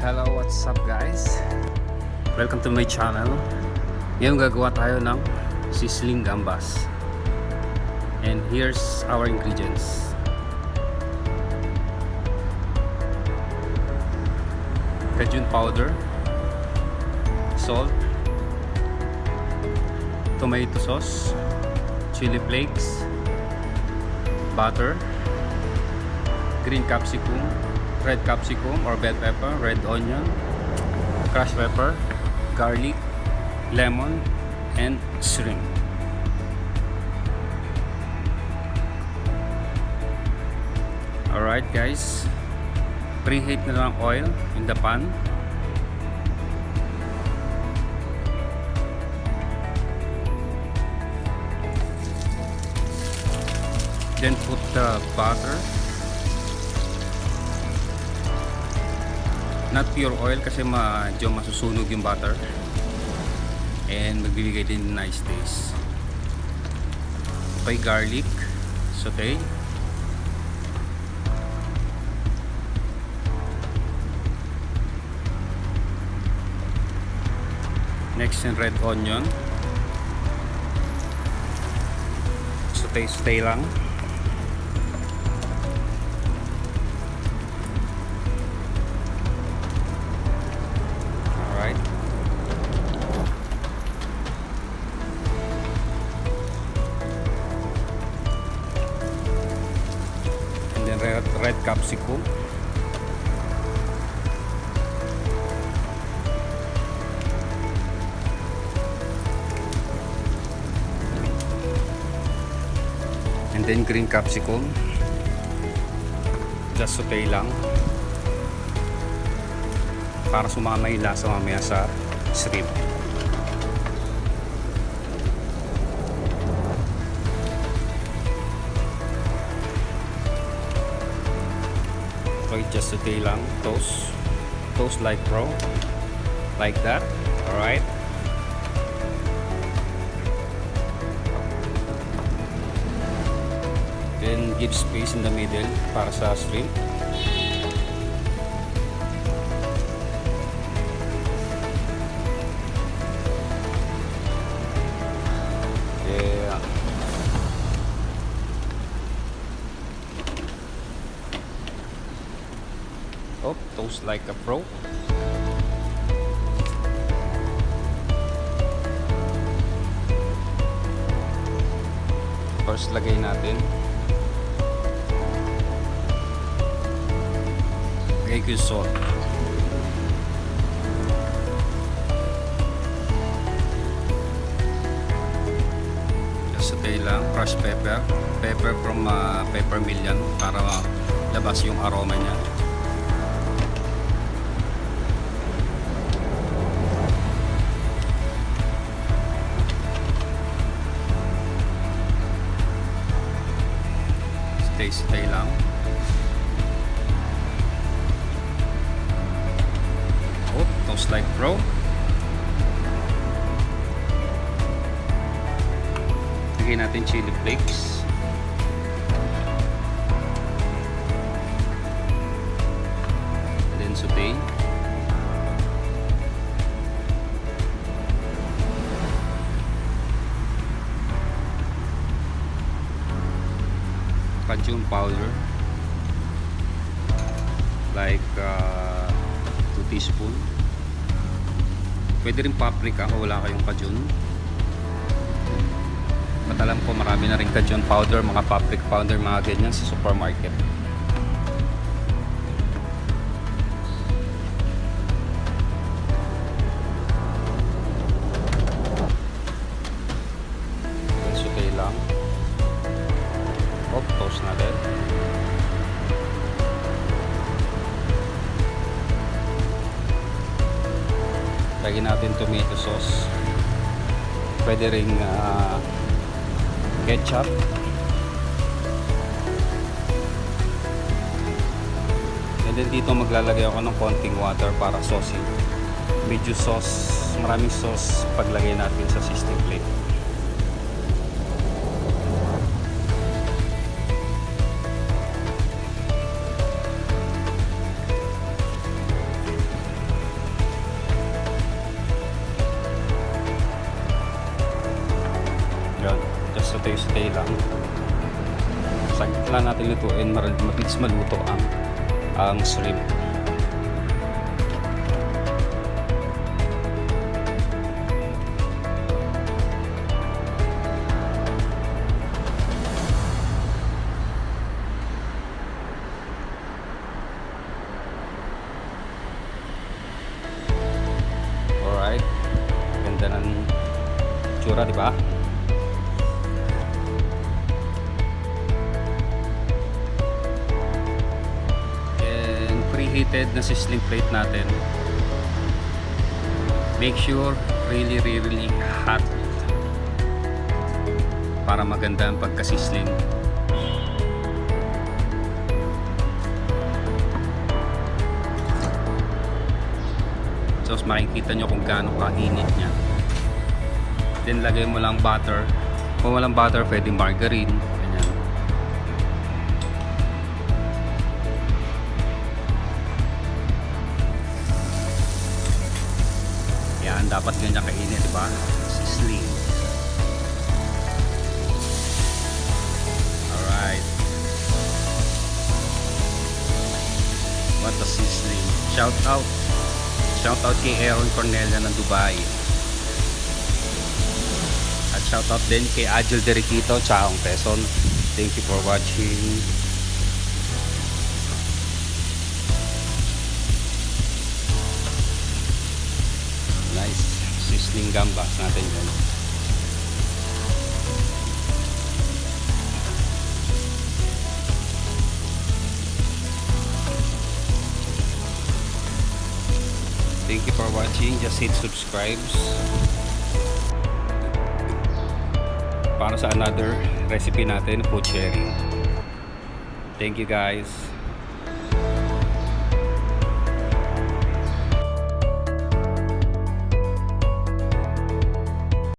Hello, what's up guys? Welcome to my channel. Ngayon gagawa tayo ng sizzling gambas. And here's our ingredients. Cajun powder, salt, tomato sauce, chili flakes, butter, green capsicum, red capsicum or bell pepper, red onion, crushed pepper, garlic, lemon, and shrimp. Alright guys, preheat na lang oil in the pan. Then put the butter. Not pure oil kasi medyo masusunog yung butter. And magbibigay din nice taste. Okay, garlic, saute. Next yung red onion. Saute lang. Alright. And then red capsicum. And then green capsicum. Just saute lang para sumama yung lasa mamaya sa shrimp. Okay, just saute lang. Toast like pro, like that. Alright. Then give space in the middle para sa shrimp. Yeah. Oh, toast like a pro. First lagay natin Cajun salt. Just saute lang. Crushed pepper. Pepper from pepper mill yan para labas yung aroma niya. Saute lang. Toast like pro. Lagyan natin chili flakes. Then saute. Cajun powder like 2 teaspoon. Pwede rin paprika kung wala kayong Cajun. At alam ko marami na rin Cajun powder, mga paprika powder, mga ganyan sa supermarket. Saute lang. Toast natin. Lagyan natin tomato sauce. Pwede ring ketchup. And then dito maglalagay ako ng konting water para saucy. Medyo sauce, maraming sauce paglagay natin sa sizzling plate. stay lang. Saglit lang natin lutuin, mabilis maluto ang shrimp. Alright, ganda ng tsura, di ba? And preheated na sizzling plate natin. Make sure really hot para maganda ang pagka-sizzling. So makikita nyo kung gaano kainit niya. Then lagay mo lang butter. Kung walang butter, pwede margarine. Ganyan. Yan, dapat ganyan kainit, diba? Sizzling. Alright. What a sizzling. Shout out kay Aaron Cornelia ng Dubai. At shout out din kay Agil Derikito, Chaong Quezon. Thank you for watching. Nice sizzling gambas natin yan. Thank you for watching. Just hit subscribe para sa another recipe natin, food sharing. Thank you guys.